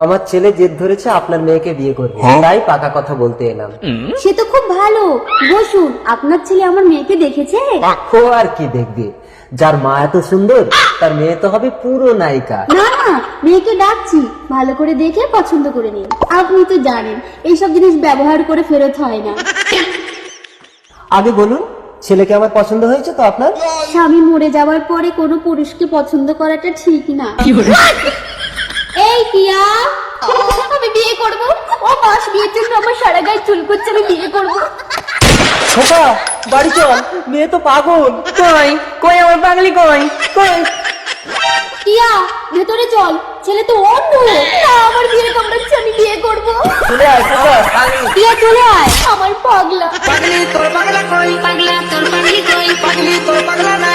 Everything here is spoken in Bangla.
আমার ছেলে জেদ ধরেছে আপনার মেয়েকে বিয়ে করবে, তাই পাকা কথা বলতে এলাম। সে তো খুব ভালো। বসুন, আপনার ছেলে আমার মেয়েকে দেখেছে? ও আর কি দেখবে, যার মা এত সুন্দর তার মেয়ে তো হবে পুরো নায়িকা। না না, মেয়েকে ডাকছি, ভালো করে দেখে পছন্দ করে নিন। আপনি তো জানেন এইসব জিনিস ব্যবহার করে ফেরত হয় না। আগে বলুন, ছেলেকে আমার পছন্দ হয়েছে তো আপনার? স্বামী মরে যাওয়ার পরে কোনো পুরুষকে পছন্দ করাটা ঠিক না। এই টিয়া, আমি বিয়ে করব। ও মাস বিয়ের জন্য আমার সারা গায়ে চুল করছে, আমি বিয়ে করব। খোকা বাড়ি চল, মেয়ে তো পাগল। কই কই আমার পাগলি কই কই? টিয়া ভেতরে চল, ছেলে তো অন্ধ। না, আমার বিয়ে কামড়াচ্ছে, আমি বিয়ে করব। চলে আয় খোকা। টিয়া চলে আয়, আমার পাগলা। পাগলি তোর পাগলা কই? পাগলা তোর পাগলি কই? পাগলি তোর পাগলা না